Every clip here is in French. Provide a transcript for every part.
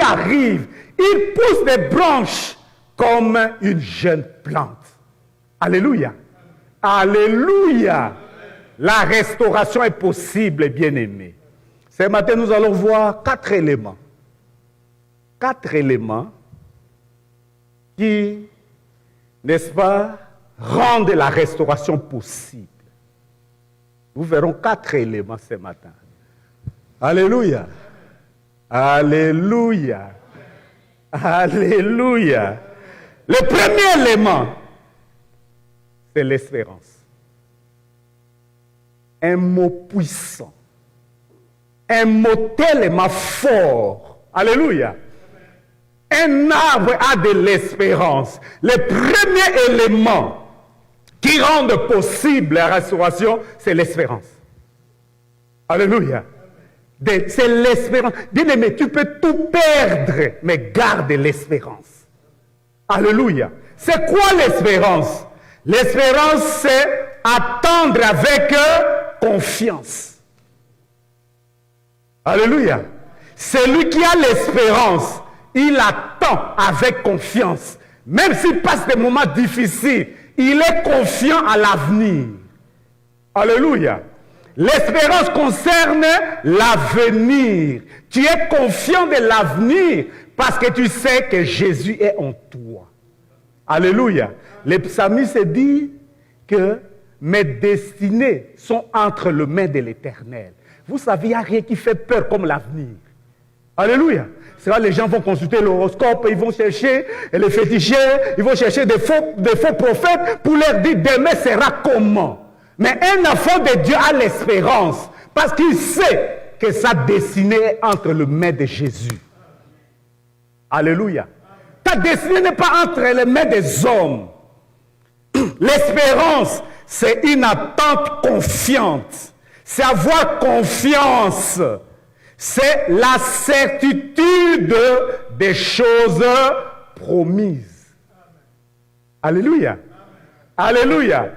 arrive, il pousse des branches comme une jeune plante. Alléluia. Alléluia. La restauration est possible, bien-aimés. Ce matin, nous allons voir 4 éléments. 4 éléments qui, n'est-ce pas, rendent la restauration possible. Nous verrons 4 éléments ce matin. Alléluia. Alléluia. Alléluia. Le premier élément, c'est l'espérance. Un mot puissant. Un mot tellement fort. Alléluia. Un arbre a de l'espérance. Le premier élément qui rend possible la restauration, c'est l'espérance. Alléluia. C'est l'espérance. Bien-aimé, tu peux tout perdre, mais garde l'espérance. Alléluia. C'est quoi l'espérance? L'espérance, c'est attendre avec confiance. Alléluia. Celui qui a l'espérance, il attend avec confiance. Même s'il passe des moments difficiles, il est confiant à l'avenir. Alléluia. L'espérance concerne l'avenir. Tu es confiant de l'avenir parce que tu sais que Jésus est en toi. Alléluia. Le psalmiste dit que mes destinées sont entre les mains de l'Éternel. Vous savez, il n'y a rien qui fait peur comme l'avenir. Alléluia. C'est vrai, les gens vont consulter l'horoscope, ils vont chercher les féticheurs, ils vont chercher des faux prophètes pour leur dire demain sera comment. Mais un enfant de Dieu a l'espérance parce qu'il sait que sa destinée est entre les mains de Jésus. Alléluia. Ta destinée n'est pas entre les mains des hommes. L'espérance, c'est une attente confiante. C'est avoir confiance. C'est la certitude des choses promises. Alléluia. Alléluia.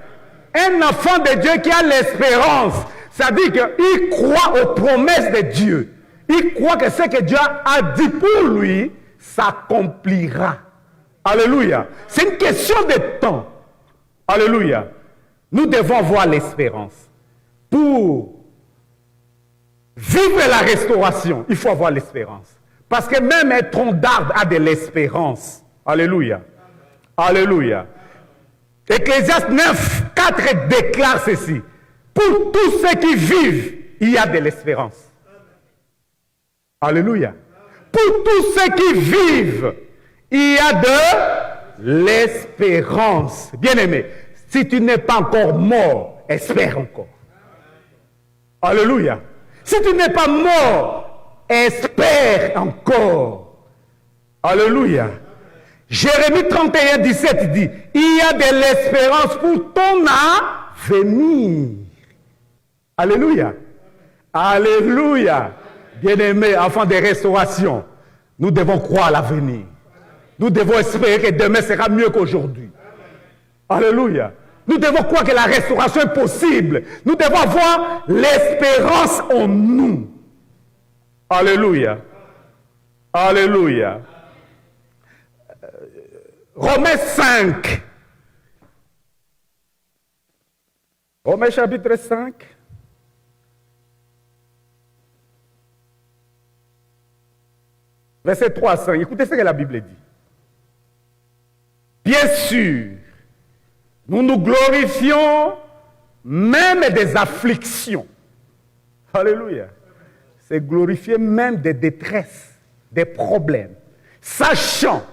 Un enfant de Dieu qui a l'espérance, ça dit qu'il croit aux promesses de Dieu. Il croit que ce que Dieu a dit pour lui s'accomplira. Alléluia. C'est une question de temps. Alléluia. Nous devons avoir l'espérance. Pour vivre la restauration, il faut avoir l'espérance. Parce que même un tronc d'arbre a de l'espérance. Alléluia. Alléluia. Ecclésiaste 9, 4 déclare ceci. Pour tous ceux qui vivent, il y a de l'espérance. Alléluia. Pour tous ceux qui vivent, il y a de l'espérance. Bien-aimé, si tu n'es pas encore mort, espère encore. Alléluia. Si tu n'es pas mort, espère encore. Alléluia. Jérémie 31, 17 dit, il y a de l'espérance pour ton avenir. Alléluia. Alléluia. Bien-aimés, enfants de restauration, nous devons croire à l'avenir. Nous devons espérer que demain sera mieux qu'aujourd'hui. Alléluia. Nous devons croire que la restauration est possible. Nous devons avoir l'espérance en nous. Alléluia. Alléluia. Romains 5. Romains chapitre 5. Verset 3 à 5. Écoutez ce que la Bible dit. Bien sûr, nous nous glorifions même des afflictions. Alléluia. C'est glorifier même des détresses, des problèmes. Sachant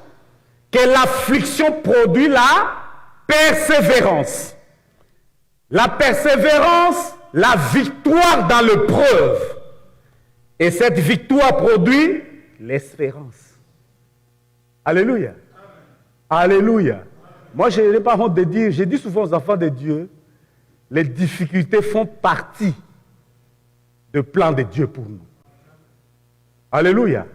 que l'affliction produit la persévérance. La persévérance, la victoire dans l'épreuve. Et cette victoire produit l'espérance. Alléluia. Alléluia. Moi, je n'ai pas honte de dire, je dis souvent aux enfants de Dieu, les difficultés font partie du plan de Dieu pour nous. Alléluia.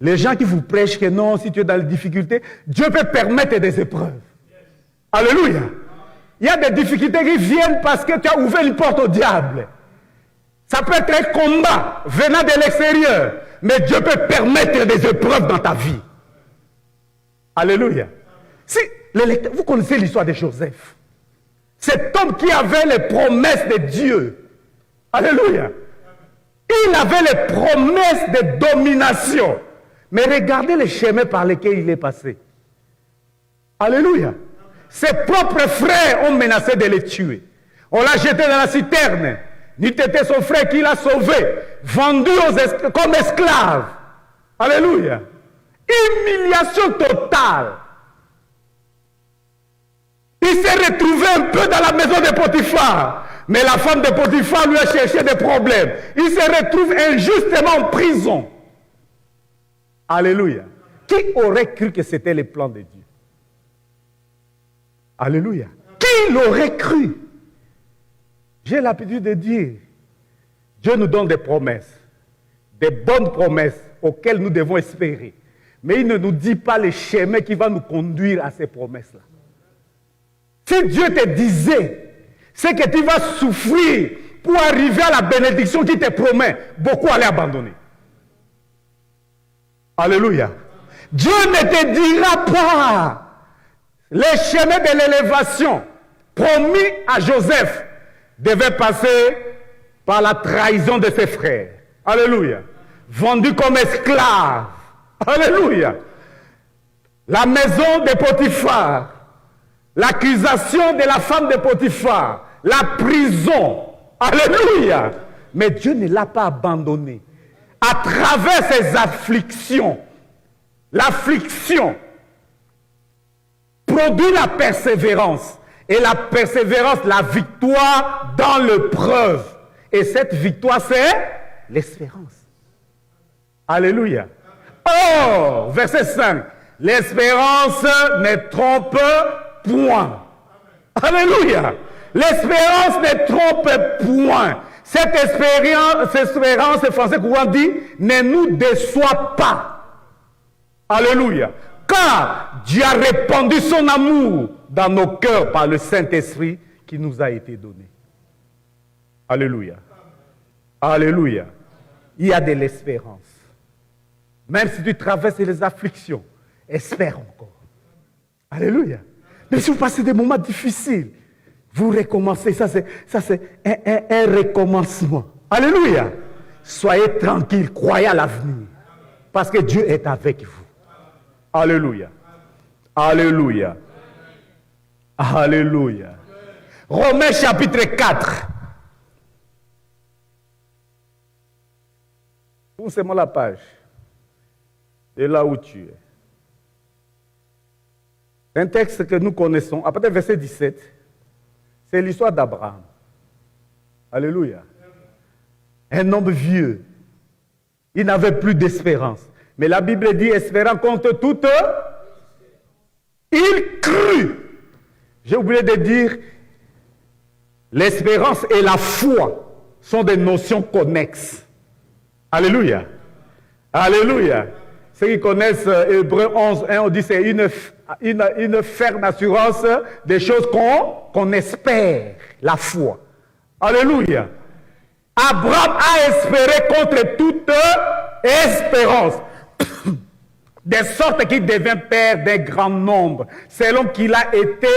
Les gens qui vous prêchent que non, si tu es dans les difficultés, Dieu peut permettre des épreuves. Alléluia. Il y a des difficultés qui viennent parce que tu as ouvert une porte au diable. Ça peut être un combat venant de l'extérieur. Mais Dieu peut permettre des épreuves dans ta vie. Alléluia. Si, vous connaissez l'histoire de Joseph. Cet homme qui avait les promesses de Dieu. Alléluia. Il avait les promesses de domination. Mais regardez les chemins par lesquels il est passé. Alléluia. Ses propres frères ont menacé de le tuer. On l'a jeté dans la citerne. N'eût été son frère qui l'a sauvé, vendu comme esclave. Alléluia. Humiliation totale. Il s'est retrouvé un peu dans la maison de Potiphar. Mais la femme de Potiphar lui a cherché des problèmes. Il se retrouve injustement en prison. Alléluia. Qui aurait cru que c'était le plan de Dieu? Alléluia. Qui l'aurait cru? J'ai l'habitude de dire, Dieu nous donne des promesses, des bonnes promesses auxquelles nous devons espérer. Mais il ne nous dit pas le chemin qui va nous conduire à ces promesses-là. Si Dieu te disait, c'est que tu vas souffrir pour arriver à la bénédiction qu'il te promet, beaucoup allaient abandonner. Alléluia. Dieu ne te dira pas les chemins de l'élévation promis à Joseph devait passer par la trahison de ses frères. Alléluia. Vendu comme esclave. Alléluia. La maison de Potiphar. L'accusation de la femme de Potiphar. La prison. Alléluia. Mais Dieu ne l'a pas abandonné. À travers ses afflictions, l'affliction produit la persévérance. Et la persévérance, la victoire dans l'épreuve. Et cette victoire, c'est l'espérance. Alléluia. Oh, verset 5. L'espérance ne trompe point. Alléluia. L'espérance ne trompe point. Cette espérance, le français courant dit, ne nous déçoit pas. Alléluia. Car Dieu a répandu son amour dans nos cœurs par le Saint-Esprit qui nous a été donné. Alléluia. Alléluia. Il y a de l'espérance. Même si tu traverses les afflictions, espère encore. Alléluia. Mais si vous passez des moments difficiles, vous recommencez. Ça, c'est un recommencement. Alléluia. Soyez tranquille, croyez à l'avenir. Parce que Dieu est avec vous. Alléluia. Alléluia. Alléluia. Romains chapitre 4. Poussez-moi la page. De là où tu es. C'est un texte que nous connaissons. À partir du verset 17, c'est l'histoire d'Abraham. Alléluia. Un homme vieux. Il n'avait plus d'espérance. Mais la Bible dit, espérant contre toute, il crut. J'ai oublié de dire, l'espérance et la foi sont des notions connexes. Alléluia. Alléluia. Ceux qui connaissent Hébreux 11, 1, on dit c'est une ferme assurance des choses qu'on espère, la foi. Alléluia. Abraham a espéré contre toute espérance, de sorte qu'il devient père d'un grand nombre, selon qu'il a été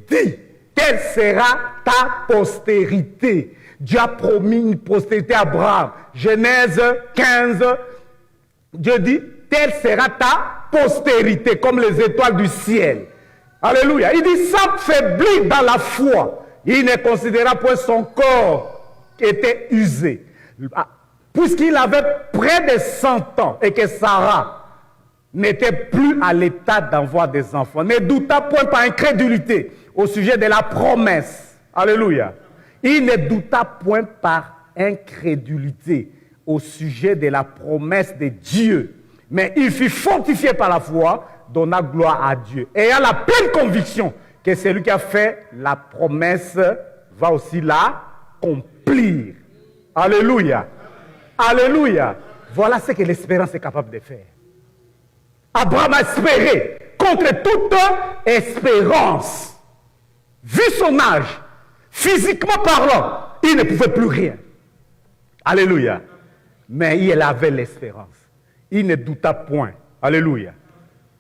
dit. Telle sera ta postérité. Dieu a promis une postérité à Abraham. Genèse 15, Dieu dit, telle sera ta postérité, comme les étoiles du ciel. Alléluia. Il dit, sans faiblir dans la foi, il ne considéra point son corps qui était usé. Puisqu'il avait près de 100 ans et que Sarah n'était plus à l'état d'avoir des enfants, ne douta point par incrédulité au sujet de la promesse. Alléluia. Il ne douta point par incrédulité au sujet de la promesse de Dieu. Mais il fut fortifié par la foi, donna gloire à Dieu. Et il a la pleine conviction que celui qui a fait la promesse va aussi l'accomplir. Alléluia. Alléluia. Voilà ce que l'espérance est capable de faire. Abraham a espéré contre toute espérance. Vu son âge, physiquement parlant, il ne pouvait plus rien. Alléluia. Mais il avait l'espérance. Il ne douta point. Alléluia.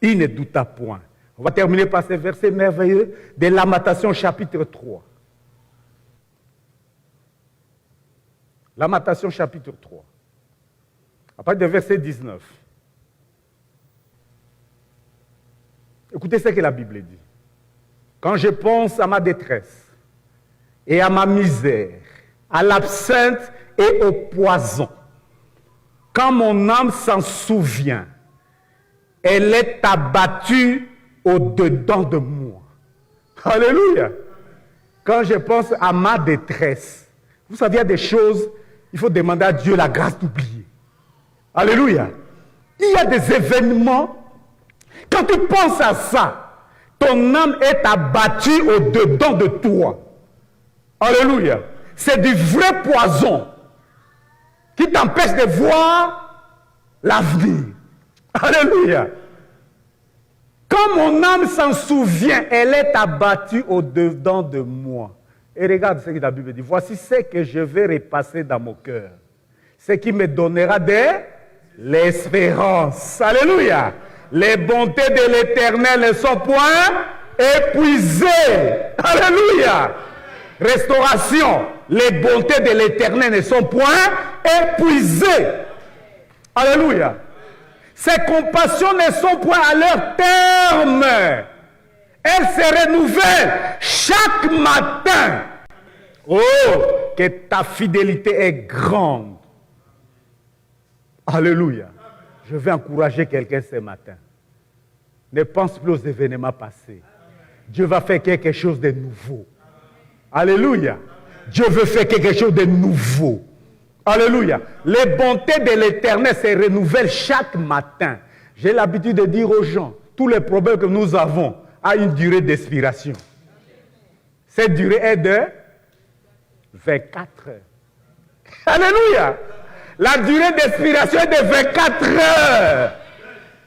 Il ne douta point. On va terminer par ces versets merveilleux de Lamentation chapitre 3. Lamentation chapitre 3. À partir du verset 19. Écoutez ce que la Bible dit. Quand je pense à ma détresse et à ma misère, à l'absinthe et au poison, quand mon âme s'en souvient, elle est abattue au-dedans de moi. Alléluia. Quand je pense à ma détresse, vous savez, il y a des choses, il faut demander à Dieu la grâce d'oublier. Alléluia. Il y a des événements, quand tu penses à ça, ton âme est abattue au-dedans de toi. Alléluia. C'est du vrai poison qui t'empêche de voir l'avenir. Alléluia. Quand mon âme s'en souvient, elle est abattue au-dedans de moi. Et regarde ce que la Bible dit. Voici ce que je vais repasser dans mon cœur. Ce qui me donnera de l'espérance. Alléluia. Les bontés de l'Éternel ne sont point épuisées. Alléluia. Restauration. Les bontés de l'Éternel ne sont point épuisées. Alléluia. Ses compassions ne sont point à leur terme. Elles se renouvellent chaque matin. Oh, que ta fidélité est grande. Alléluia. Je vais encourager quelqu'un ce matin. Ne pense plus aux événements passés. Dieu va faire quelque chose de nouveau. Alléluia. Dieu veut faire quelque chose de nouveau. Alléluia. Les bontés de l'Éternel se renouvellent chaque matin. J'ai l'habitude de dire aux gens, tous les problèmes que nous avons ont une durée d'expiration. Cette durée est de 24 heures. Alléluia. La durée d'expiration est de 24 heures.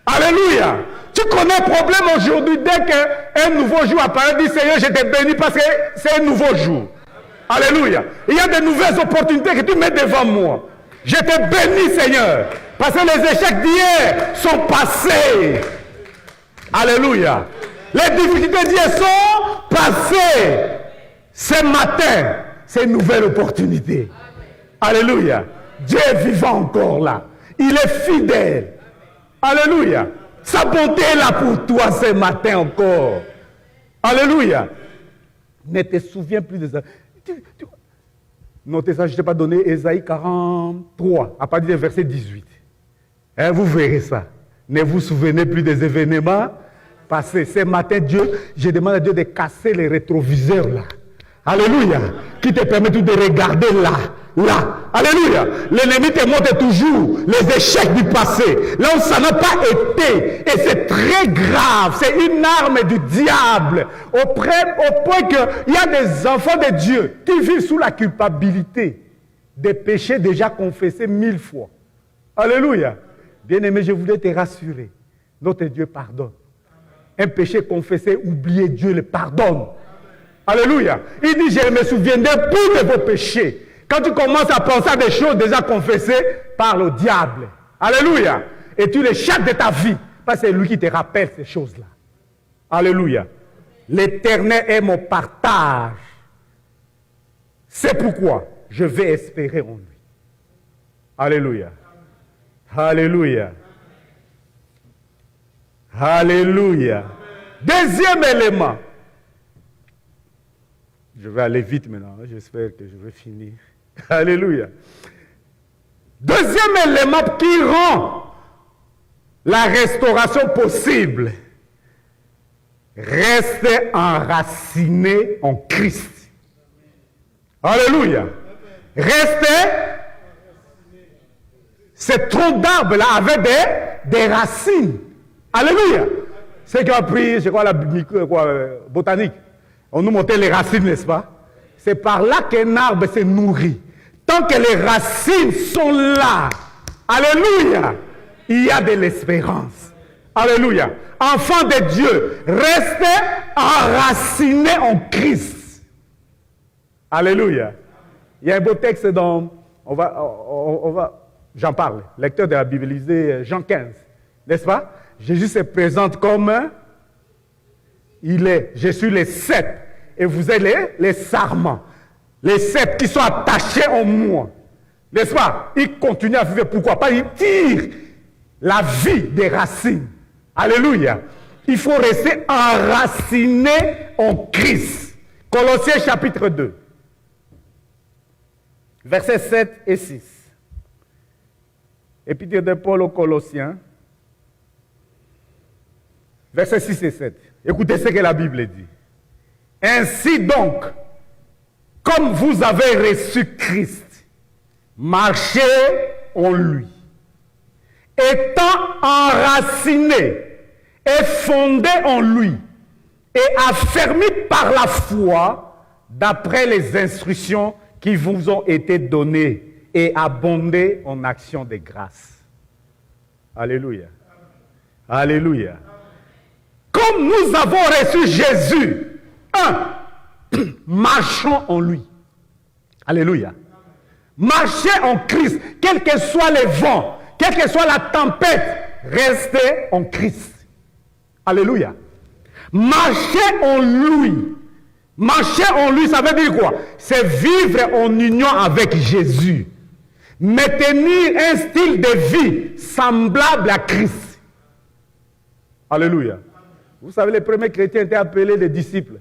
Alléluia. Tu connais un problème aujourd'hui, dès qu'un nouveau jour apparaît, dis Seigneur, je te bénis parce que c'est un nouveau jour. Alléluia. Il y a de nouvelles opportunités que tu mets devant moi. Je te bénis, Seigneur, parce que les échecs d'hier sont passés. Alléluia. Les difficultés d'hier sont passées. Ce matin, c'est une nouvelle opportunité. Alléluia. Dieu est vivant encore là. Il est fidèle. Alléluia. Sa bonté est là pour toi ce matin encore. Alléluia. Ne te souviens plus de ça. Notez ça, je ne t'ai pas donné Ésaïe 43, à partir du verset 18. Hein, vous verrez ça. Ne vous souvenez plus des événements passés. Ce matin, Dieu, je demande à Dieu de casser les rétroviseurs là. Alléluia. Qui te permet de regarder là. Là. Alléluia. L'ennemi te montre toujours les échecs du passé. Là où ça n'a pas été. Et c'est très grave. C'est une arme du diable. Au point qu'il y a des enfants de Dieu qui vivent sous la culpabilité des péchés déjà confessés 1000 fois. Alléluia. Bien-aimé, je voulais te rassurer. Notre Dieu pardonne. Un péché confessé, oublié, Dieu le pardonne. Alléluia. Il dit, je me souviendrai plus de vos péchés. Quand tu commences à penser à des choses déjà confessées, parle au diable. Alléluia. Et tu les chattes de ta vie. Parce que c'est lui qui te rappelle ces choses-là. Alléluia. L'Éternel est mon partage. C'est pourquoi je vais espérer en lui. Alléluia. Alléluia. Alléluia. Deuxième élément. Je vais aller vite maintenant. J'espère que je vais finir. Alléluia. Deuxième élément qui rend la restauration possible. Rester enraciné en Christ. Alléluia. Rester. Ce tronc d'arbre là avait des racines. Alléluia. Ceux qui ont appris, je crois, la botanique, on nous montrait les racines, n'est-ce pas? C'est par là qu'un arbre se nourrit. Tant que les racines sont là, alléluia, il y a de l'espérance. Alléluia. Enfant de Dieu, restez enracinés en Christ. Alléluia. Il y a un beau texte dans... On va J'en parle. Lecteur de la Bible, lisez Jean 15. N'est-ce pas? Jésus se présente comme il est. Je suis les cèpes. Et vous êtes les sarments. Les cèpes qui sont attachés en moi. N'est-ce pas? Il continue à vivre. Pourquoi pas? Il tire la vie des racines. Alléluia. Il faut rester enraciné en Christ. Colossiens chapitre 2. Versets 7 et 6. Épître de Paul aux Colossiens. Versets 6 et 7. Écoutez ce que la Bible dit. Ainsi donc, comme vous avez reçu Christ, marchez en lui, étant enraciné et fondé en lui, et affermi par la foi, d'après les instructions qui vous ont été données, et abondé en actions de grâce. Alléluia. Alléluia. Comme nous avons reçu Jésus, marchons en lui. Alléluia. Marchez en Christ, quels que soient les vents, quelle que soit la tempête, restez en Christ. Alléluia. Marchez en lui. Marcher en lui, ça veut dire quoi? C'est vivre en union avec Jésus. Maintenir un style de vie semblable à Christ. Alléluia. Vous savez, les premiers chrétiens étaient appelés des disciples.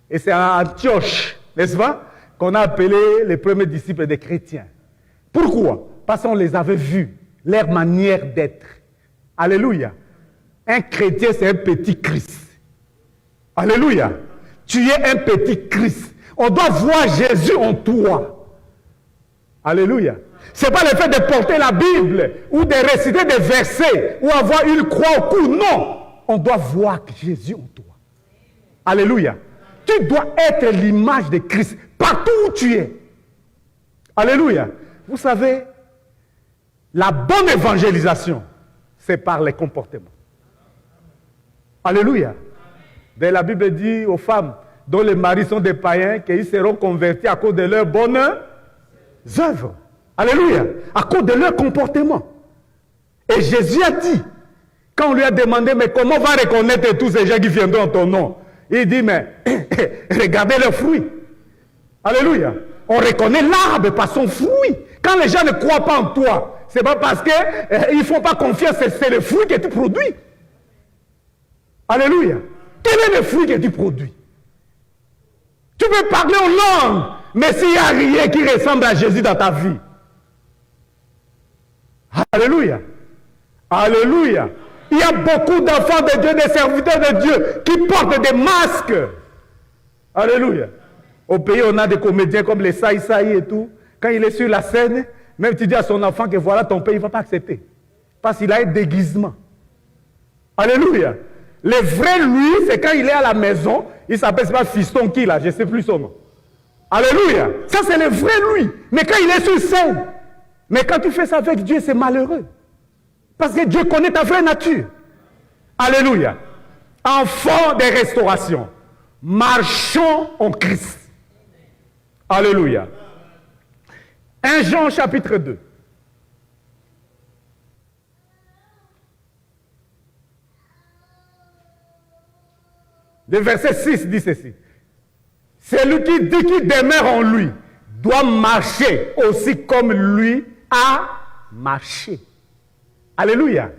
Et c'est à Antioche, n'est-ce pas, qu'on a appelé les premiers disciples des chrétiens. Pourquoi? Parce qu'on les avait vus, leur manière d'être. Alléluia. Un chrétien, c'est un petit Christ. Alléluia. Tu es un petit Christ. On doit voir Jésus en toi. Alléluia. Ce n'est pas le fait de porter la Bible ou de réciter des versets ou avoir une croix au cou. Non. On doit voir Jésus en toi. Alléluia. Tu dois être l'image de Christ partout où tu es. Alléluia. Vous savez, la bonne évangélisation, c'est par les comportements. Alléluia. Mais la Bible dit aux femmes dont les maris sont des païens qu'ils seront convertis à cause de leurs bonnes œuvres. Alléluia. À cause de leur comportement. Et Jésus a dit, quand on lui a demandé, mais comment on va reconnaître tous ces gens qui viendront en ton nom? Il dit, mais regardez leurs fruits. Alléluia. On reconnaît l'arbre par son fruit. Quand les gens ne croient pas en toi, ce n'est pas parce qu'ils ne font pas confiance, c'est le fruit que tu produis. Alléluia. Quel est le fruit que tu produis? Tu peux parler en langue, mais s'il n'y a rien qui ressemble à Jésus dans ta vie. Alléluia. Alléluia. Il y a beaucoup d'enfants de Dieu, des serviteurs de Dieu, qui portent des masques. Alléluia. Au pays, on a des comédiens comme les Saï et tout. Quand il est sur la scène, même tu dis à son enfant que voilà ton père, il ne va pas accepter. Parce qu'il a un déguisement. Alléluia. Le vrai lui, c'est quand il est à la maison, il s'appelle pas Fiston qui là, je ne sais plus son nom. Alléluia. Ça c'est le vrai lui. Mais quand il est sur scène, mais quand tu fais ça avec Dieu, c'est malheureux. Parce que Dieu connaît ta vraie nature. Alléluia. Enfants de restauration, marchons en Christ. Alléluia. 1 Jean chapitre 2. Le verset 6 dit ceci. Celui qui dit qu'il demeure en lui doit marcher aussi comme lui a marché. Alléluia.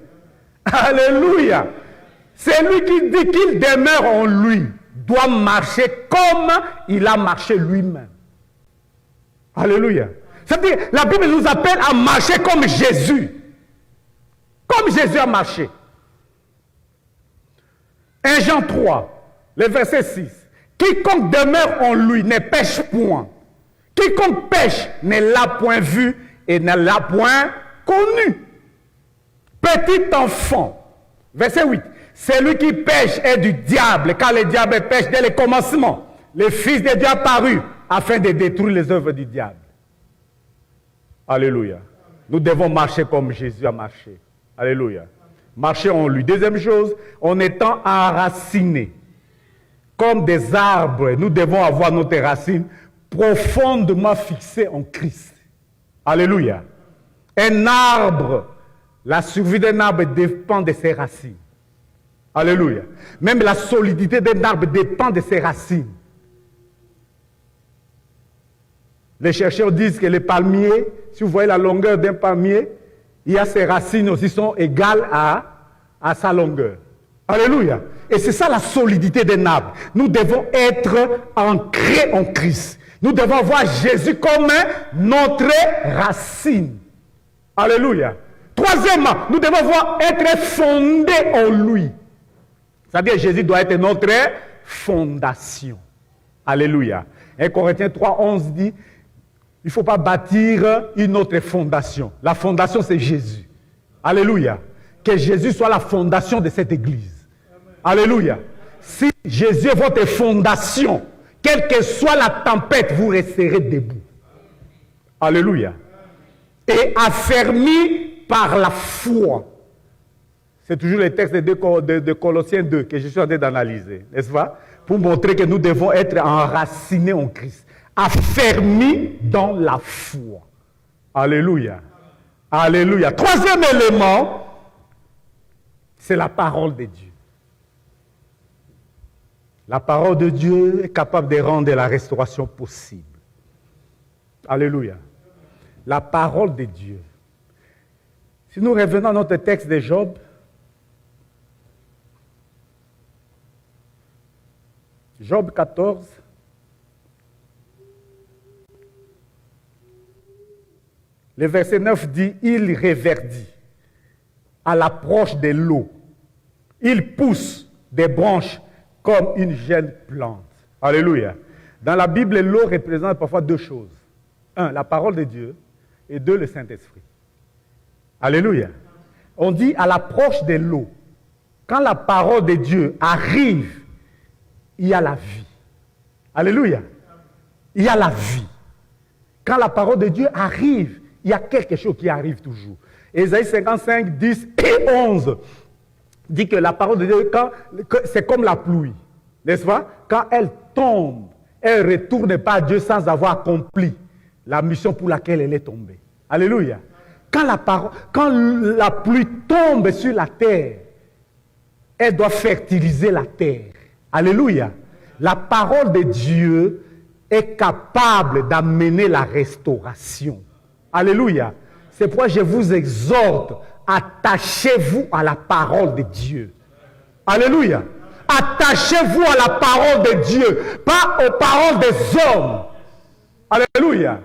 Alléluia. Celui qui dit qu'il demeure en lui doit marcher comme il a marché lui-même. Alléluia. C'est-à-dire, la Bible nous appelle à marcher comme Jésus. Comme Jésus a marché. 1 Jean 3. Le verset 6. Quiconque demeure en lui ne pêche point. Quiconque pêche ne l'a point vu et ne l'a point connu. Petit enfant. Verset 8. Celui qui pêche est du diable, car le diable pêche dès le commencement. Le Fils de Dieu apparut afin de détruire les œuvres du diable. Alléluia. Nous devons marcher comme Jésus a marché. Alléluia. Marcher en lui. Deuxième chose, en étant enracinés. Comme des arbres, nous devons avoir notre racine profondément fixée en Christ. Alléluia. Un arbre, la survie d'un arbre dépend de ses racines. Alléluia. Même la solidité d'un arbre dépend de ses racines. Les chercheurs disent que les palmiers, si vous voyez la longueur d'un palmier, il y a ses racines aussi sont égales à sa longueur. Alléluia. Et c'est ça la solidité d'un arbre. Nous devons être ancrés en Christ. Nous devons voir Jésus comme notre racine. Alléluia. Troisièmement, nous devons voir être fondés en lui. C'est-à-dire Jésus doit être notre fondation. Alléluia. 1 Corinthiens 3, 11 dit, il ne faut pas bâtir une autre fondation. La fondation, c'est Jésus. Alléluia. Que Jésus soit la fondation de cette église. Alléluia. Si Jésus est votre fondation, quelle que soit la tempête, vous resterez debout. Alléluia. Et affermi par la foi. C'est toujours le texte de Colossiens 2 que je suis en train d'analyser, n'est-ce pas? Pour montrer que nous devons être enracinés en Christ. Affermis dans la foi. Alléluia. Alléluia. Troisième élément, c'est la parole de Dieu. La parole de Dieu est capable de rendre la restauration possible. Alléluia. La parole de Dieu. Si nous revenons à notre texte de Job, Job 14, le verset 9 dit, il reverdit à l'approche de l'eau. Il pousse des branches comme une jeune plante. Alléluia. Dans la Bible, l'eau représente parfois deux choses. Un, la parole de Dieu, et deux, le Saint-Esprit. Alléluia. On dit à l'approche de l'eau. Quand la parole de Dieu arrive, il y a la vie. Alléluia. Il y a la vie. Quand la parole de Dieu arrive, il y a quelque chose qui arrive toujours. Ésaïe 55, 10 et 11 dit que la parole de Dieu, c'est comme la pluie. N'est-ce pas? Quand elle tombe, elle ne retourne pas à Dieu sans avoir accompli la mission pour laquelle elle est tombée. Alléluia. Quand la pluie tombe sur la terre, elle doit fertiliser la terre. Alléluia. La parole de Dieu est capable d'amener la restauration. Alléluia. C'est pourquoi je vous exhorte, attachez-vous à la parole de Dieu. Alléluia. Attachez-vous à la parole de Dieu, pas aux paroles des hommes. Alléluia.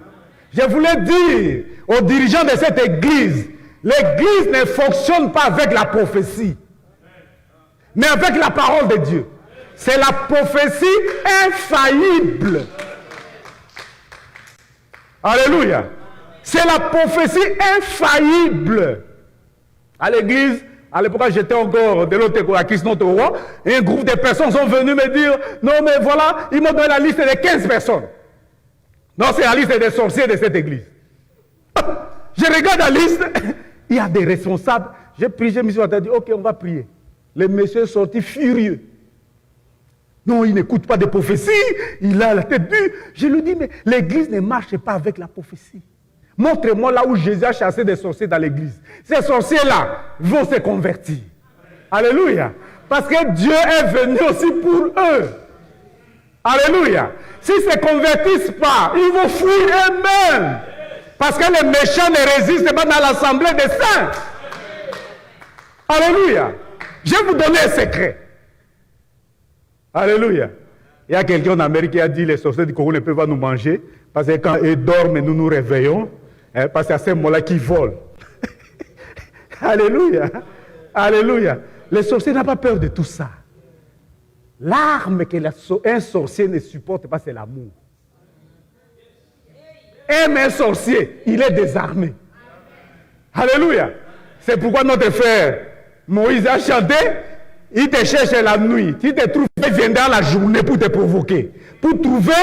Je voulais dire aux dirigeants de cette église, l'église ne fonctionne pas avec la prophétie, mais avec la parole de Dieu. C'est la prophétie infaillible. Alléluia. C'est la prophétie infaillible. À l'église, à l'époque, j'étais encore de l'autre côté, à Christ notre roi, et un groupe de personnes sont venus me dire, non mais voilà, ils m'ont donné la liste de 15 personnes. Non, c'est la liste des sorciers de cette église. Je regarde la liste, il y a des responsables. J'ai prié, je me suis dit, ok, on va prier. Le monsieur est sorti furieux. Non, il n'écoute pas de prophéties, il a la tête dure. Je lui dis, mais l'église ne marche pas avec la prophétie. Montrez-moi là où Jésus a chassé des sorciers dans l'église. Ces sorciers-là vont se convertir. Alléluia. Parce que Dieu est venu aussi pour eux. Alléluia. S'ils ne se convertissent pas, ils vont fuir eux-mêmes. Parce que les méchants ne résistent pas dans l'assemblée des saints. Alléluia. Je vais vous donner un secret. Alléluia. Il y a quelqu'un en Amérique qui a dit les sorciers du Congo ne peuvent pas nous manger parce que quand ils dorment, nous nous réveillons. Parce qu'il y a ces mots-là qui volent. Alléluia. Alléluia. Les sorciers n'ont pas peur de tout ça. L'arme qu'un sorcier ne supporte pas, c'est l'amour. Aime un sorcier, il est désarmé. Alléluia. C'est pourquoi notre frère Moïse a chanté, il te cherche la nuit. Si te trouve, il viendra la journée pour te provoquer. Pour trouver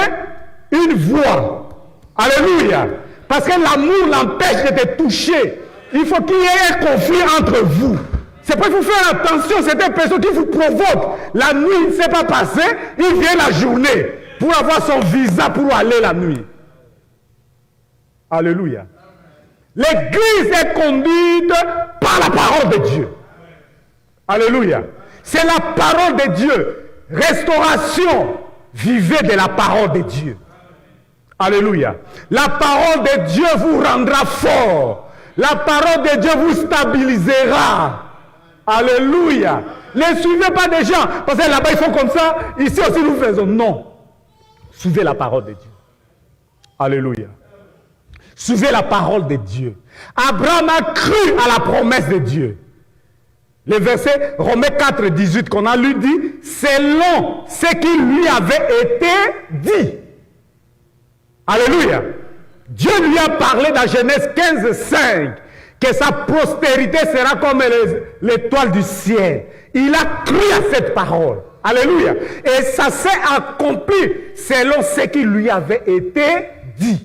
une voie. Alléluia. Parce que l'amour l'empêche de te toucher. Il faut qu'il y ait un conflit entre vous. C'est pourquoi il faut faire attention. C'est une personne qui vous provoque. La nuit, il ne s'est pas passé. Il vient la journée pour avoir son visa pour aller la nuit. Alléluia. L'Église est conduite par la parole de Dieu. Alléluia. C'est la parole de Dieu. Restauration. Vivez de la parole de Dieu. Alléluia. La parole de Dieu vous rendra fort. La parole de Dieu vous stabilisera. Alléluia. Ne suivez pas des gens. Parce que là-bas, ils font comme ça. Ici aussi, nous faisons. Non. Suivez la parole de Dieu. Alléluia. Suivez la parole de Dieu. Abraham a cru à la promesse de Dieu. Le verset Romains 4, 18 qu'on a lu dit, selon ce qui lui avait été dit. Alléluia. Dieu lui a parlé dans Genèse 15, 5, que sa postérité sera comme l'étoile du ciel. Il a cru à cette parole. Alléluia. Et ça s'est accompli selon ce qui lui avait été dit.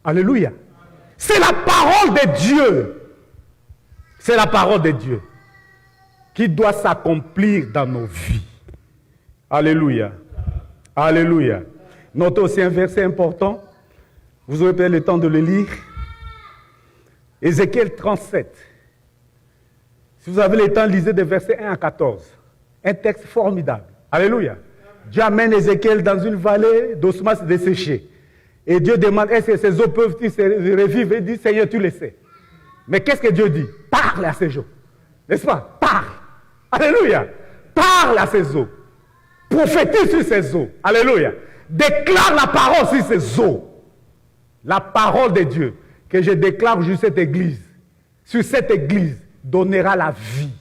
Alléluia. C'est la parole de Dieu. C'est la parole de Dieu qui doit s'accomplir dans nos vies. Alléluia. Alléluia. Notez aussi un verset important. Vous aurez peut-être le temps de le lire. Ézéchiel 37. Si vous avez le temps, lisez des versets 1 à 14. Un texte formidable. Alléluia. Dieu amène Ézéchiel dans une vallée d'ossements desséchés. Et Dieu demande, est-ce que ces eaux peuvent-ils se revivre? Il dit, Seigneur, tu le sais. Mais qu'est-ce que Dieu dit? Parle à ces eaux. N'est-ce pas? Parle. Alléluia. Parle à ces eaux. Prophétise sur ces eaux. Alléluia. Déclare la parole sur ces eaux. La parole de Dieu que je déclare sur cette église. Sur cette église donnera la vie.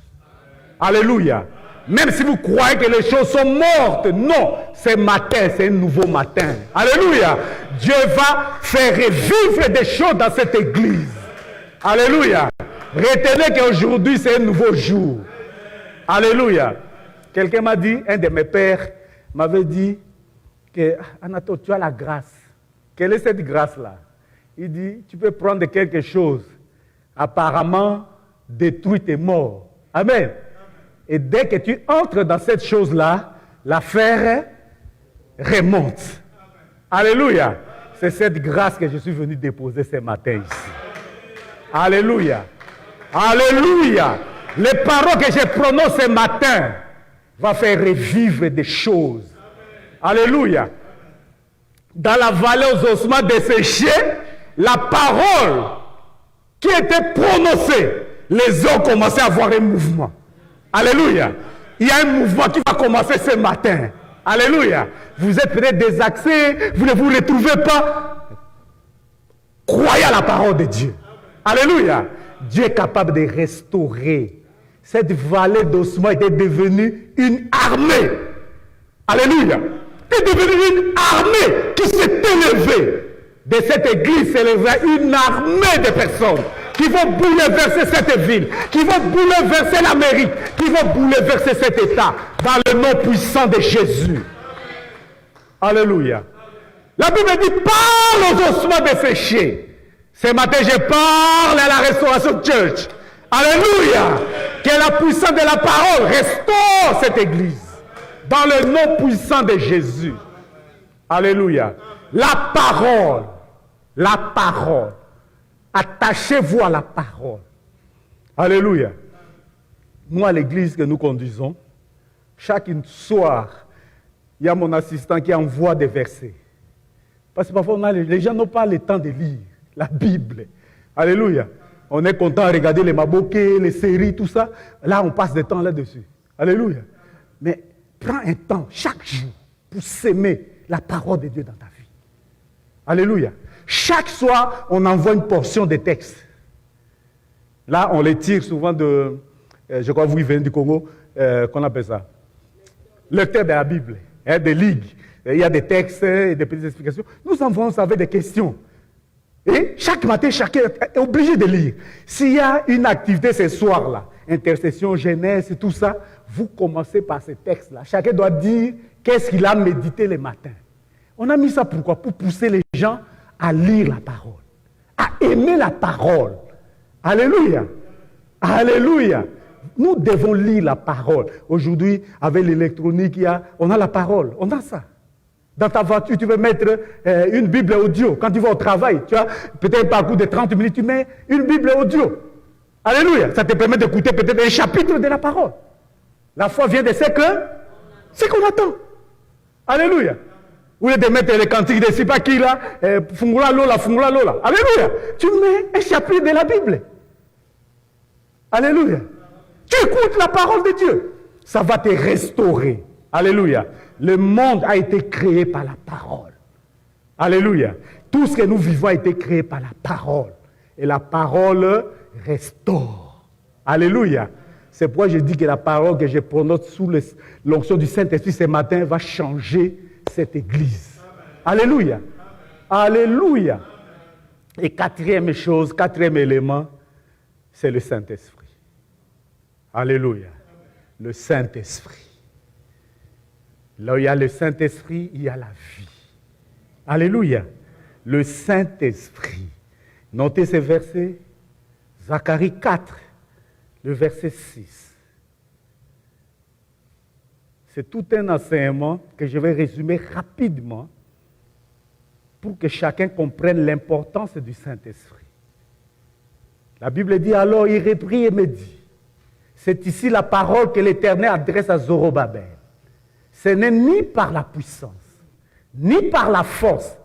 Alléluia. Même si vous croyez que les choses sont mortes, non, c'est matin, c'est un nouveau matin. Alléluia. Dieu va faire revivre des choses dans cette église. Alléluia. Retenez qu'aujourd'hui, c'est un nouveau jour. Alléluia. Quelqu'un m'a dit, un de mes pères m'avait dit que, Anatole, tu as la grâce. Quelle est cette grâce-là? Il dit, tu peux prendre quelque chose apparemment détruite et mort. Amen. Et dès que tu entres dans cette chose-là, l'affaire remonte. Alléluia. C'est cette grâce que je suis venu déposer ce matin ici. Alléluia. Alléluia. Les paroles que je prononce ce matin vont faire revivre des choses. Alléluia. Dans la vallée aux ossements desséchés, la parole qui était prononcée, les eaux commençaient à avoir un mouvement. Alléluia. Il y a un mouvement qui va commencer ce matin. Alléluia. Vous êtes peut-être désaxés, vous ne vous retrouvez pas. Croyez à la parole de Dieu. Alléluia. Dieu est capable de restaurer. Cette vallée d'ossements était devenue une armée. Alléluia. C'est devenu une armée qui s'est élevée. De cette église s'élèvera une armée de personnes qui vont bouleverser cette ville, qui vont bouleverser l'Amérique, qui vont bouleverser cet État dans le nom puissant de Jésus. Alléluia. La Bible dit, parle aux ossements desséchés. Ce matin, je parle à la Restauration Church. Alléluia. Que la puissance de la parole restaure cette église. Dans le nom puissant de Jésus. Alléluia. La parole. La parole. Attachez-vous à la parole. Alléluia. Nous, à l'église que nous conduisons, chaque soir, il y a mon assistant qui envoie des versets. Parce que parfois, les gens n'ont pas le temps de lire la Bible. Alléluia. On est content de regarder les maboké, les séries, tout ça. Là, on passe du temps là-dessus. Alléluia. Mais prends un temps chaque jour pour s'aimer la parole de Dieu dans ta vie. Alléluia. Chaque soir, on envoie une portion de textes. Là, on les tire souvent de, je crois que vous venez du Congo, qu'on appelle ça. Lecteur de la Bible, des ligues. Il y a des textes et des petites explications. Nous envoyons ça avec des questions. Et chaque matin, chacun est obligé de lire. S'il y a une activité ce soir-là, intercession, jeunesse et tout ça, vous commencez par ces textes-là. Chacun doit dire qu'est-ce qu'il a médité le matin. On a mis ça pourquoi? Pour pousser les gens à lire la parole, à aimer la parole. Alléluia. Alléluia. Nous devons lire la parole. Aujourd'hui, avec l'électronique, on a la parole. On a ça. Dans ta voiture, tu veux mettre une Bible audio. Quand tu vas au travail, tu as peut-être un parcours de 30 minutes, tu mets une Bible audio. Alléluia. Ça te permet d'écouter peut-être un chapitre de la parole. La foi vient de ce qu'on attend. Alléluia. Ou de mettre les cantiques de si pas qui là, fungula lola. Alléluia. Tu mets un chapitre de la Bible. Alléluia. Tu écoutes la parole de Dieu. Ça va te restaurer. Alléluia. Le monde a été créé par la parole. Alléluia. Tout ce que nous vivons a été créé par la parole. Et la parole restaure. Alléluia. C'est pourquoi je dis que la parole que je prononce sous l'onction du Saint-Esprit ce matin va changer cette église. Alléluia. Alléluia. Et quatrième élément, c'est le Saint-Esprit. Alléluia. Le Saint-Esprit. Là où il y a le Saint-Esprit, il y a la vie. Alléluia. Le Saint-Esprit. Notez ces versets. Zacharie 4, le verset 6. C'est tout un enseignement que je vais résumer rapidement pour que chacun comprenne l'importance du Saint-Esprit. La Bible dit alors, il reprit et me dit, c'est ici la parole que l'Éternel adresse à Zorobabel. Ce n'est ni par la puissance, ni par la force,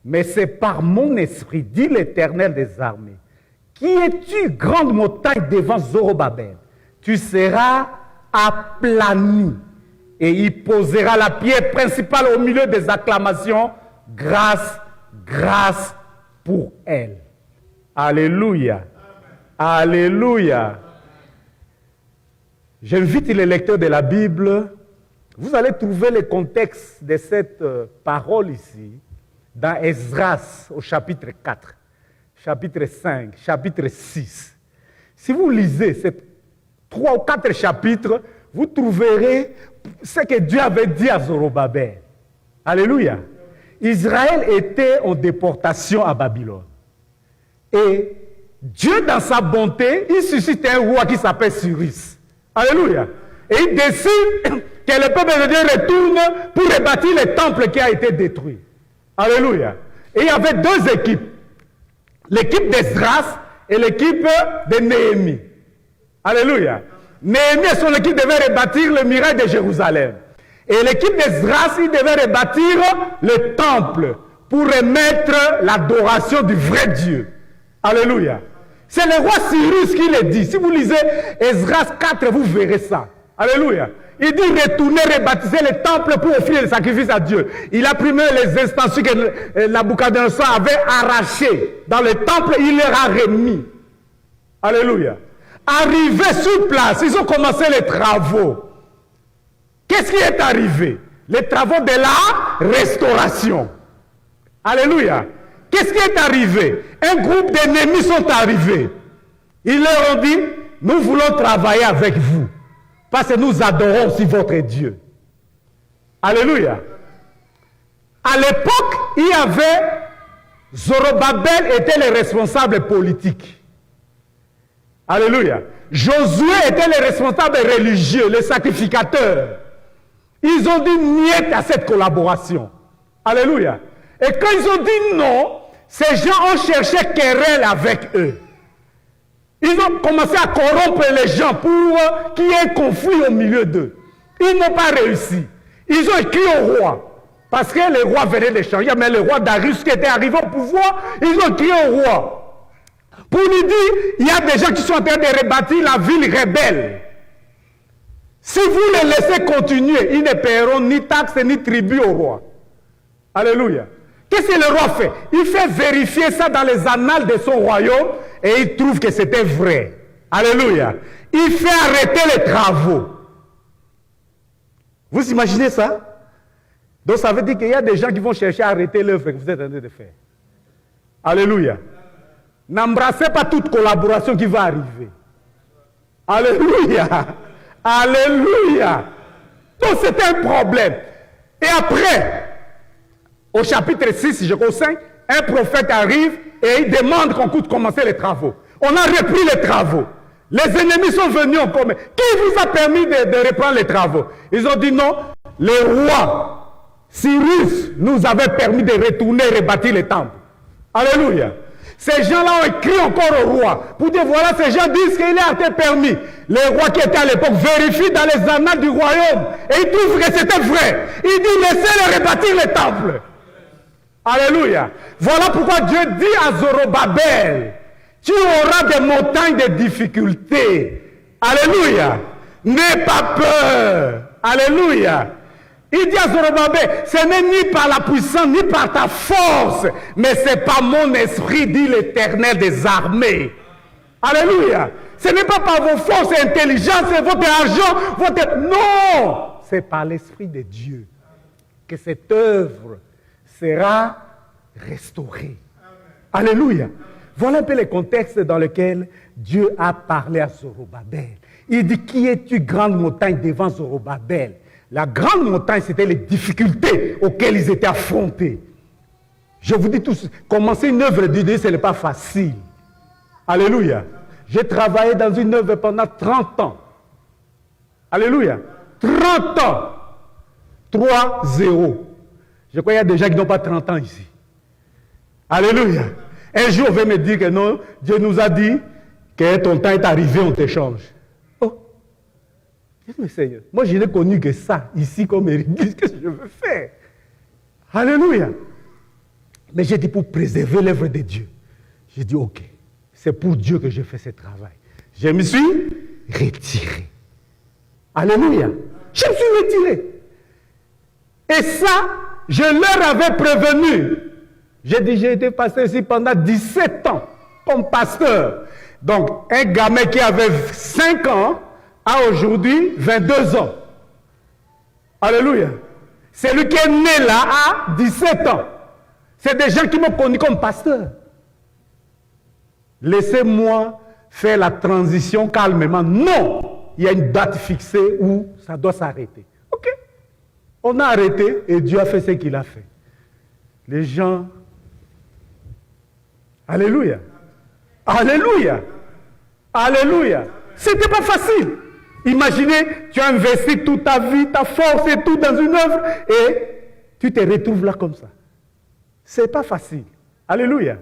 mais c'est par mon esprit, dit l'Éternel des armées. Qui es-tu, grande montagne devant Zorobabel? Tu seras aplani et il posera la pierre principale au milieu des acclamations. Grâce, grâce pour elle. Alléluia. Alléluia. J'invite les lecteurs de la Bible. Vous allez trouver le contexte de cette parole ici dans Esdras au chapitre 4, chapitre 5, chapitre 6. Si vous lisez ces 3 ou 4 chapitres, vous trouverez ce que Dieu avait dit à Zorobabel. Alléluia. Israël était en déportation à Babylone. Et Dieu, dans sa bonté, il suscite un roi qui s'appelle Cyrus. Alléluia. Et il décide que le peuple de Dieu retourne pour rebâtir le temple qui a été détruit. Alléluia. Et il y avait 2 équipes. L'équipe d'Esdras et l'équipe de Néhémie. Alléluia. Néhémie et son équipe devaient rebâtir le muraille de Jérusalem. Et l'équipe d'Esdras, il devait rebâtir le temple pour remettre l'adoration du vrai Dieu. Alléluia. C'est le roi Cyrus qui le dit. Si vous lisez Esdras 4, vous verrez ça. Alléluia. Il dit retourner, rebâtir le temple pour offrir le sacrifice à Dieu. Il a pris les instances que Nabuchodonosor avait arrachées dans le temple, il leur a remis. Alléluia. Arrivés sur place, ils ont commencé les travaux. Qu'est-ce qui est arrivé? Les travaux de la restauration. Alléluia. Qu'est-ce qui est arrivé? Un groupe d'ennemis sont arrivés. Ils leur ont dit, nous voulons travailler avec vous. Parce que nous adorons aussi votre Dieu. Alléluia. À l'époque, il y avait Zorobabel était le responsable politique. Alléluia. Josué était le responsable religieux, le sacrificateur. Ils ont dit niet à cette collaboration. Alléluia. Et quand ils ont dit non, ces gens ont cherché querelle avec eux. Ils ont commencé à corrompre les gens pour qu'il y ait un conflit au milieu d'eux. Ils n'ont pas réussi. Ils ont écrit au roi. Parce que le roi venait de changer. Mais le roi Darius qui était arrivé au pouvoir, ils ont écrit au roi. Pour lui dire, il y a des gens qui sont en train de rebâtir la ville rebelle. Si vous les laissez continuer, ils ne paieront ni taxes ni tribut au roi. Alléluia. Qu'est-ce que le roi fait? Il fait vérifier ça dans les annales de son royaume et il trouve que c'était vrai. Alléluia. Il fait arrêter les travaux. Vous imaginez ça? Donc ça veut dire qu'il y a des gens qui vont chercher à arrêter l'œuvre que vous êtes en train de faire. Alléluia. N'embrassez pas toute collaboration qui va arriver. Alléluia. Alléluia. Donc c'est un problème. Et après, au chapitre 6, je crois 5, un prophète arrive et il demande qu'on coûte commencer les travaux. On a repris les travaux. Les ennemis sont venus encore. Mais qui vous a permis de reprendre les travaux? Ils ont dit non, le roi Cyrus nous avait permis de retourner et rebâtir les temples. Alléluia. Ces gens-là ont écrit encore au roi pour dire voilà, ces gens disent qu'il a été permis. Les rois qui étaient à l'époque vérifient dans les annales du royaume et ils trouvent que c'était vrai. Il dit laissez-les rebâtir les temples. Alléluia. Voilà pourquoi Dieu dit à Zorobabel, tu auras des montagnes de difficultés. Alléluia. N'aie pas peur. Alléluia. Il dit à Zorobabel, ce n'est ni par la puissance, ni par ta force, mais c'est par mon esprit, dit l'Éternel des armées. Alléluia. Ce n'est pas par vos forces et intelligences, et votre argent, votre... Non, c'est par l'Esprit de Dieu que cette œuvre sera restaurée. Alléluia. Voilà un peu le contexte dans lequel Dieu a parlé à Zorobabel. Il dit, qui es-tu, grande montagne, devant Zorobabel? La grande montagne, c'était les difficultés auxquelles ils étaient affrontés. Je vous dis tous, commencer une œuvre de Dieu, ce n'est pas facile. Alléluia. J'ai travaillé dans une œuvre pendant 30 ans. Alléluia. 30 ans. 3-0. Je crois qu'il y a des gens qui n'ont pas 30 ans ici. Alléluia. Un jour, on va me dire que non, Dieu nous a dit que ton temps est arrivé, on t'échange. Oh. Mais Seigneur, moi je n'ai connu que ça, ici comme église, qu'est-ce que je veux faire? Alléluia. Mais j'ai dit pour préserver l'œuvre de Dieu. J'ai dit ok, c'est pour Dieu que je fais ce travail. Je me suis retiré. Alléluia. Je me suis retiré. Et ça, je leur avais prévenu. J'ai dit, j'ai été pasteur ici pendant 17 ans comme pasteur. Donc, un gamin qui avait 5 ans a aujourd'hui 22 ans. Alléluia. Celui qui est né là a 17 ans. C'est des gens qui m'ont connu comme pasteur. Laissez-moi faire la transition calmement. Non, il y a une date fixée où ça doit s'arrêter. Ok. On a arrêté et Dieu a fait ce qu'il a fait. Les gens... Alléluia. Alléluia. Alléluia. C'était pas facile. Imaginez, tu as investi toute ta vie, ta force et tout dans une œuvre et tu te retrouves là comme ça. C'est pas facile. Alléluia.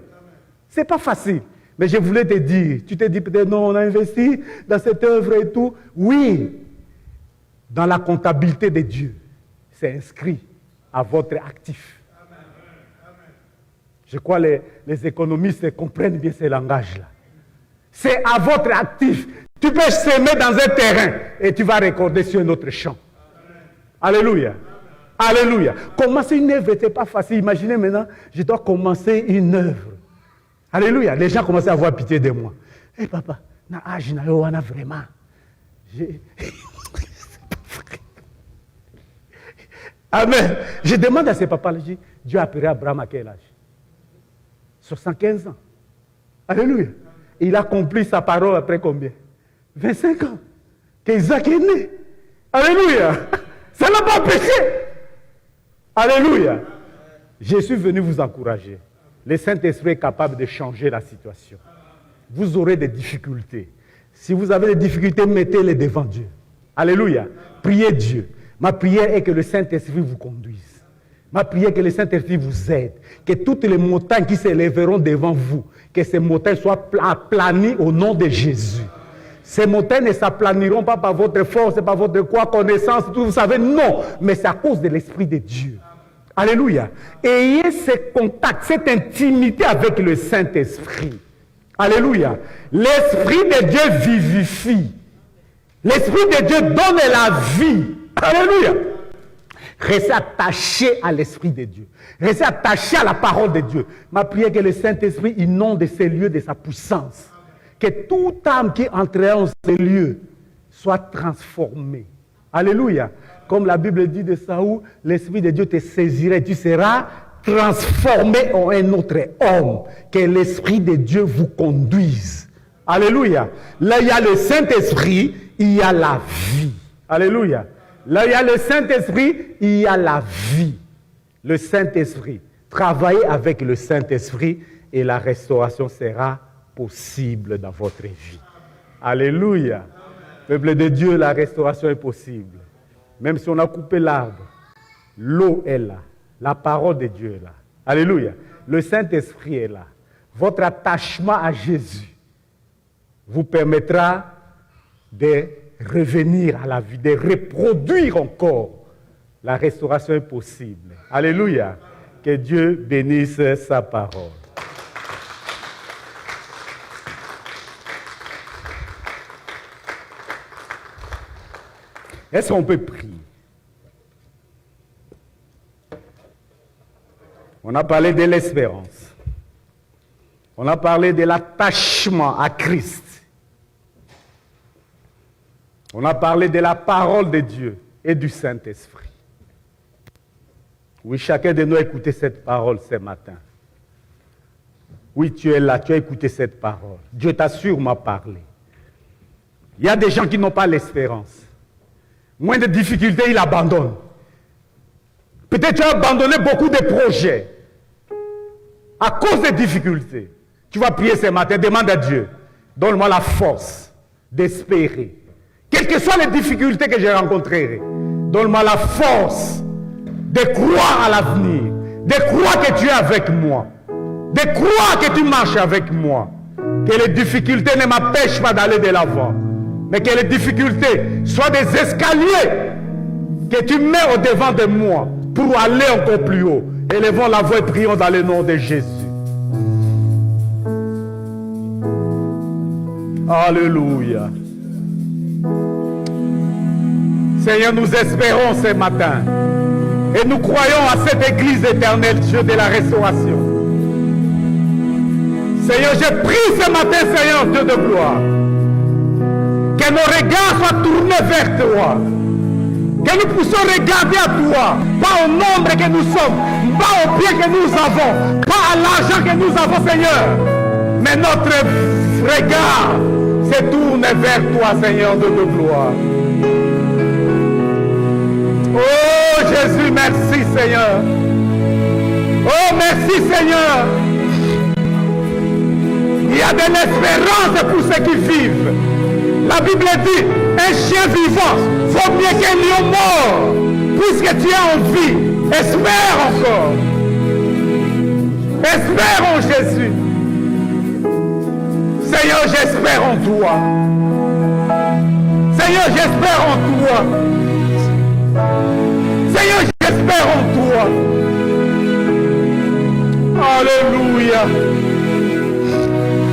C'est pas facile. Mais je voulais te dire, tu te dis peut-être non, on a investi dans cette œuvre et tout. Oui, dans la comptabilité de Dieu, c'est inscrit à votre actif. Je crois que les économistes comprennent bien ce langage-là. C'est à votre actif. Tu peux s'aimer dans un terrain et tu vas recorder sur un autre champ. Alléluia. Alléluia. Commencer une œuvre, ce n'est pas facile. Imaginez maintenant, je dois commencer une œuvre. Alléluia. Les gens commencent à avoir pitié de moi. Hé papa, je n'ai pas vraiment. Amen. Je demande à ces papas, Dieu a appelé Abraham à quel âge? 75 ans. Alléluia. Il a accompli sa parole après combien? 25 ans. Qu'Isaac est né. Alléluia. Ça n'a pas empêché. Alléluia. Je suis venu vous encourager. Le Saint-Esprit est capable de changer la situation. Vous aurez des difficultés. Si vous avez des difficultés, mettez-les devant Dieu. Alléluia. Priez Dieu. Ma prière est que le Saint-Esprit vous conduise. Ma prière est que le Saint-Esprit vous aide. Que toutes les montagnes qui s'élèveront devant vous, que ces montagnes soient aplanies au nom de Jésus. Ces montagnes ne s'aplaniront pas par votre force, par votre connaissance, tout, vous savez, non. Mais c'est à cause de l'Esprit de Dieu. Alléluia. Ayez ce contact, cette intimité avec le Saint-Esprit. Alléluia. L'Esprit de Dieu vivifie. L'Esprit de Dieu donne la vie. Alléluia. Restez attaché à l'Esprit de Dieu. Restez attaché à la parole de Dieu. Ma prière est que le Saint-Esprit inonde ces lieux de sa puissance. Que toute âme qui entrera dans ces lieux soit transformée. Alléluia. Comme la Bible dit de Saül, l'Esprit de Dieu te saisirait. Tu seras transformé en un autre homme. Que l'Esprit de Dieu vous conduise. Alléluia. Là, il y a le Saint-Esprit, il y a la vie. Alléluia. Là, il y a le Saint-Esprit, il y a la vie. Le Saint-Esprit. Travaillez avec le Saint-Esprit et la restauration sera possible dans votre vie. Alléluia. Peuple de Dieu, la restauration est possible. Même si on a coupé l'arbre, L'eau est là. La parole de Dieu est là. Alléluia. Le Saint-Esprit est là. Votre attachement à Jésus vous permettra de revenir à la vie, de reproduire encore. La restauration est possible. Alléluia. Que Dieu bénisse sa parole. Est-ce qu'on peut prier? On a parlé de l'espérance. On a parlé de l'attachement à Christ. On a parlé de la parole de Dieu et du Saint-Esprit. Oui, chacun de nous a écouté cette parole ce matin. Oui, tu es là, tu as écouté cette parole. Dieu t'a sûrement parlé. Il y a des gens qui n'ont pas l'espérance. Moins de difficultés, ils abandonnent. Peut-être tu as abandonné beaucoup de projets à cause des difficultés. Tu vas prier ce matin, demande à Dieu, donne-moi la force d'espérer. Quelles que soient les difficultés que je rencontrerai, donne-moi la force de croire à l'avenir, de croire que tu es avec moi, de croire que tu marches avec moi, que les difficultés ne m'empêchent pas d'aller de l'avant, mais que les difficultés soient des escaliers que tu mets au devant de moi pour aller encore plus haut. Élevons la voix et prions dans le nom de Jésus. Alléluia. Seigneur, nous espérons ce matin et nous croyons à cette église éternelle, Dieu de la restauration. Seigneur, je prie ce matin, Seigneur, Dieu de gloire, que nos regards soient tournés vers toi, que nous puissions regarder à toi, pas au nombre que nous sommes, pas au bien que nous avons, pas à l'argent que nous avons, Seigneur, mais notre regard se tourne vers toi, Seigneur, Dieu de gloire. Oh Jésus, merci Seigneur. Oh merci Seigneur. Il y a de l'espérance pour ceux qui vivent. La Bible dit, un chien vivant vaut mieux qu'un lion mort. Puisque tu es en vie, espère encore. Espère en Jésus. Seigneur, j'espère en toi. Seigneur, j'espère en toi. Seigneur, j'espère en toi. Alléluia.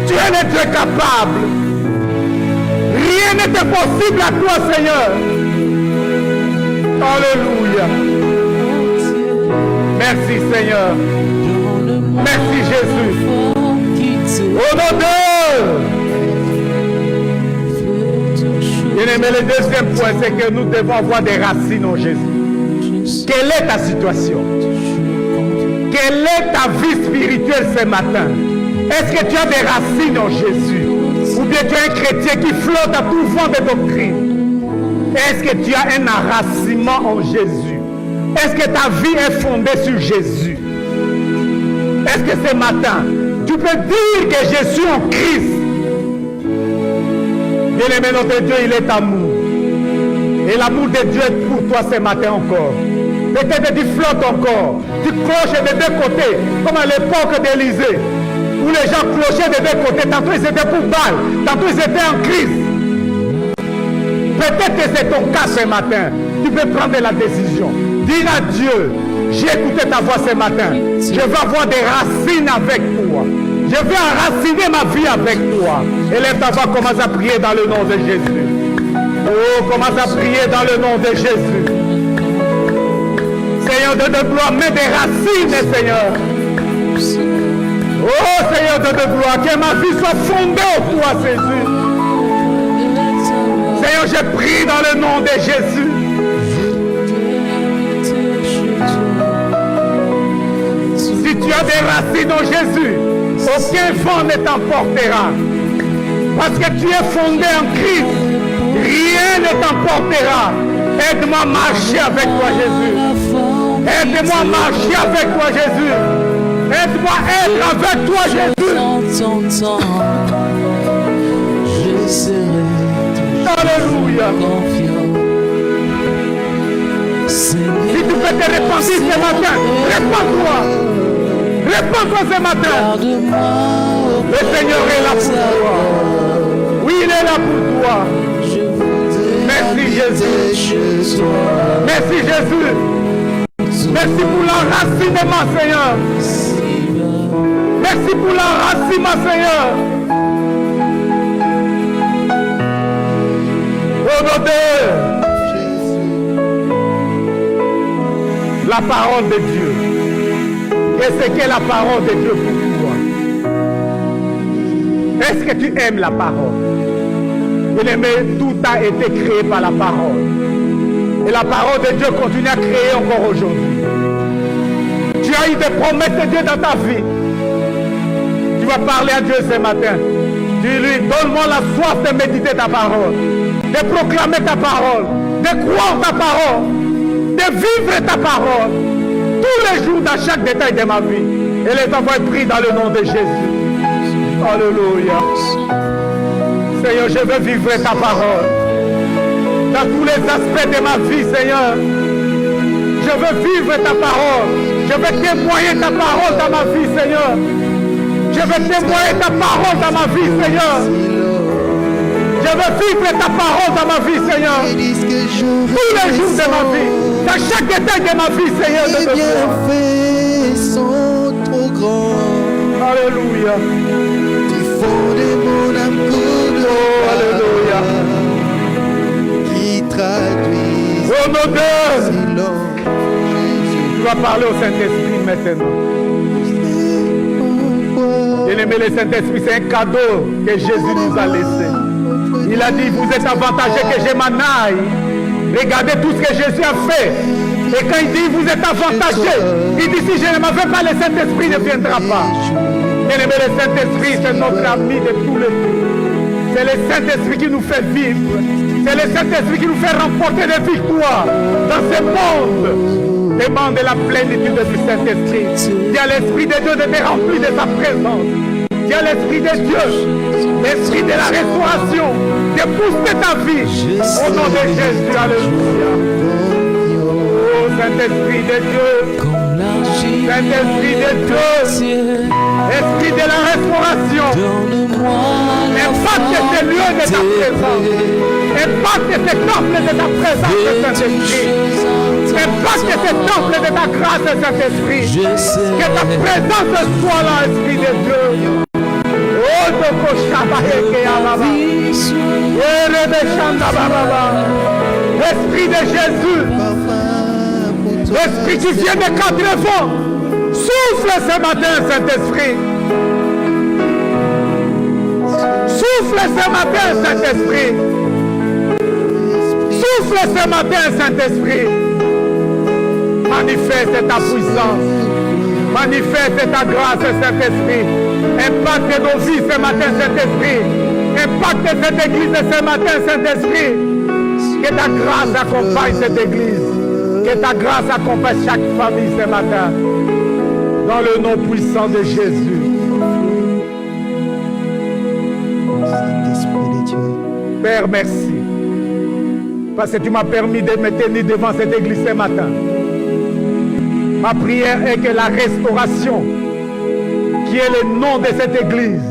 Tu es notre capable. Rien n'est impossible à toi, Seigneur. Alléluia. Merci, Seigneur. Merci, Jésus. Au nom de... Bien-aimé, le deuxième point, c'est que nous devons avoir des racines en Jésus. Quelle est ta situation? Quelle est ta vie spirituelle ce matin? Est-ce que tu as des racines en Jésus? Ou bien tu es un chrétien qui flotte à tout vent de doctrine? Est-ce que tu as un enracinement en Jésus? Est-ce que ta vie est fondée sur Jésus? Est-ce que ce matin, tu peux dire que je suis en Christ? Bien-aimé, notre Dieu, il est amour. Et l'amour de Dieu est pour toi ce matin encore. Peut-être tu flottes encore. Tu cloches des deux côtés, comme à l'époque d'Élysée, où les gens clochaient des deux côtés. Tantôt ils étaient pour Baal, tantôt ils étaient en Christ. Peut-être que c'est ton cas ce matin. Tu peux prendre la décision. Dis à Dieu, j'ai écouté ta voix ce matin. Je veux avoir des racines avec toi. Je veux enraciner ma vie avec toi. Élève ta voix, commence à prier dans le nom de Jésus. Oh, commence à prier dans le nom de Jésus. Seigneur de gloire, mets des racines, Seigneur. Oh, Seigneur de gloire, que ma vie soit fondée en toi, Jésus. Seigneur, je prie dans le nom de Jésus. Si tu as des racines en Jésus, aucun vent ne t'emportera. Parce que tu es fondé en Christ. Rien ne t'emportera. Aide-moi à marcher avec toi, Jésus. Aide-moi à marcher avec toi, Jésus. Aide-moi à être avec toi, Jésus. Je serai Alléluia. confiant. Si tu peux te repentir ce matin. Répands-toi. Répands-toi ce matin. Le Seigneur est là pour toi. Oui, il est là pour toi. Merci Jésus. Merci Jésus. Merci pour l'enracinement, Seigneur. Merci pour l'enracinement, Seigneur. Au nom de la parole de Dieu. Qu'est-ce qu'est la parole de Dieu pour toi? Est-ce que tu aimes la parole? Bien-aimé, tout a été créé par la parole. Et la parole de Dieu continue à créer encore aujourd'hui. Tu as eu des promesses de Dieu dans ta vie. Tu vas parler à Dieu ce matin. Dis-lui, donne-moi la soif de méditer ta parole, de proclamer ta parole, de croire ta parole, de vivre ta parole, tous les jours dans chaque détail de ma vie. Et les enfants prient dans le nom de Jésus. Alléluia. Seigneur, je veux vivre ta parole. Dans tous les aspects de ma vie, Seigneur. Je veux vivre ta parole. Je veux témoigner ta parole dans ma vie, Seigneur. Je veux témoigner ta parole dans ma vie, Seigneur. Je veux vivre ta parole dans ma vie, Seigneur. Tous les jours de ma vie. Dans chaque détail de ma vie, Seigneur. Les bienfaits sont trop grands. Alléluia. Du fond de mon âme coule. Oh, alléluia. Qui traduisent Au nom de silence. Tu vas parler au Saint-Esprit maintenant. Bien-aimé, le Saint-Esprit, c'est un cadeau que Jésus nous a laissé. Il a dit, vous êtes avantagés que je m'en aille. Regardez tout ce que Jésus a fait. Et quand il dit, vous êtes avantagés, il dit, si je ne m'avais pas, le Saint-Esprit ne viendra pas. Bien-aimé, le Saint-Esprit, c'est notre ami de tous les jours. C'est le Saint-Esprit qui nous fait vivre. C'est le Saint-Esprit qui nous fait remporter des victoires dans ce monde. Demande la plénitude du Saint-Esprit. Dis à l'Esprit de Dieu de te remplir de sa présence. Dis à l'Esprit de Dieu, l'Esprit de la restauration, de booster ta vie. Au nom de Jésus, alléluia. Oh Saint-Esprit de Dieu, Saint-Esprit de Dieu, Esprit de la restauration, impacte ces lieux de ta présence. Impacte ces temples de ta présence, Saint-Esprit. Impacte ces temples de ta grâce, Saint-Esprit. Que ta présence soit là, Esprit de Dieu. Oh, Esprit de Jésus, Esprit qui vient de quatre vents, souffle ce matin, Saint-Esprit. Souffle ce matin, Saint-Esprit. Souffle ce matin, Saint-Esprit. Manifeste ta puissance. Manifeste ta grâce, Saint-Esprit. Impacte nos vies ce matin, Saint-Esprit. Impacte cette église ce matin, Saint-Esprit. Que ta grâce accompagne cette église. Que ta grâce accompagne chaque famille ce matin. Dans le nom puissant de Jésus. Saint-Esprit de Dieu. Père, merci. Parce que tu m'as permis de me tenir devant cette église ce matin. Ma prière est que la restauration, qui est le nom de cette église,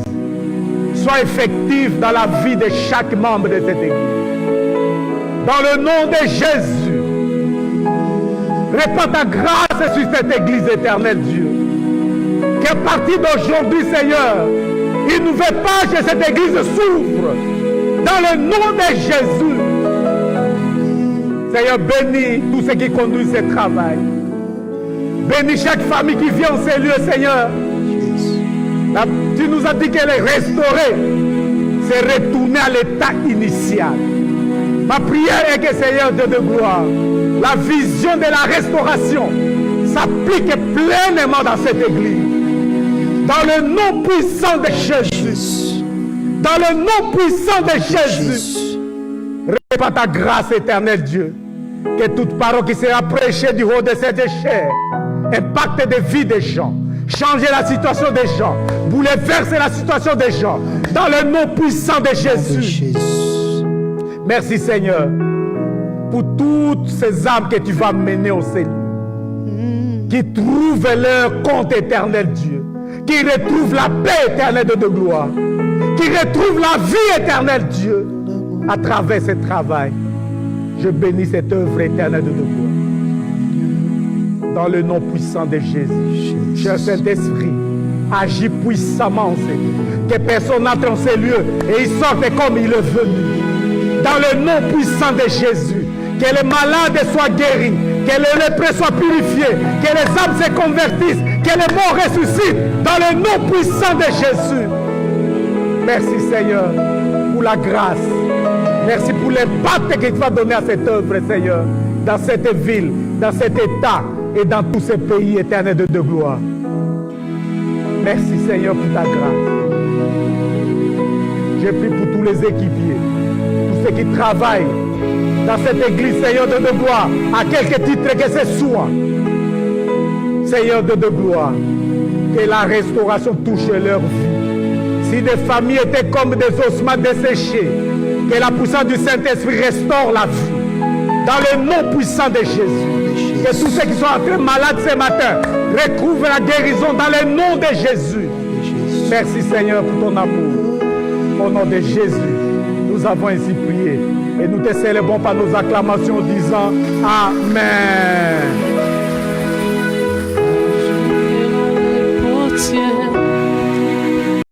soit effective dans la vie de chaque membre de cette église. Dans le nom de Jésus, répands ta grâce sur cette église éternelle, Dieu. Qu'à partir d'aujourd'hui, Seigneur, une nouvelle page de cette église s'ouvre. Dans le nom de Jésus. Seigneur, bénis tous ceux qui conduisent ce travail. Bénis chaque famille qui vient en ces lieux, Seigneur. Tu nous as dit qu'elle est restaurée. C'est retourner à l'état initial. Ma prière est que, Seigneur Dieu de gloire, la vision de la restauration s'applique pleinement dans cette église. Dans le nom puissant de Jésus. Dans le nom puissant de Jésus. Répands ta grâce éternelle, Dieu. Que toute parole qui sera prêchée du haut de cette chair impacte des vies des gens. Changer la situation des gens. Bouleverser la situation des gens. Dans le nom puissant de Jésus. Merci Seigneur pour toutes ces âmes que tu vas mener au Seigneur. qui trouvent leur compte éternel, Dieu, qui retrouvent la paix éternelle de gloire, qui retrouvent la vie éternelle, Dieu, à travers ce travail. Je bénis cette œuvre éternelle de gloire. Dans le nom puissant de Jésus, cher Saint-Esprit, agis puissamment, Seigneur. Que personne n'entre en ces lieux et il sorte comme il est venu. Dans le nom puissant de Jésus, que les malades soient guéris, que les lépreux soient purifiés, que les âmes se convertissent, que les morts ressuscitent. Dans le nom puissant de Jésus. Merci, Seigneur, pour la grâce. Merci pour l'impact que tu vas donner à cette œuvre, Seigneur, dans cette ville, dans cet état et dans tous ces pays éternels de gloire. Merci, Seigneur, pour ta grâce. Je prie pour tous les équipiers, tous ceux qui travaillent dans cette église, Seigneur de gloire, à quelque titre que ce soit. Seigneur de gloire, que la restauration touche leur vie. Si des familles étaient comme des ossements desséchés, que la puissance du Saint-Esprit restaure la vie. Dans le nom puissant de Jésus. Que tous ceux qui sont entrés malades ce matin recouvrent la guérison dans le nom de Jésus. Merci, Seigneur, pour ton amour. Au nom de Jésus, nous avons ainsi prié. Et nous te célébrons par nos acclamations en disant Amen.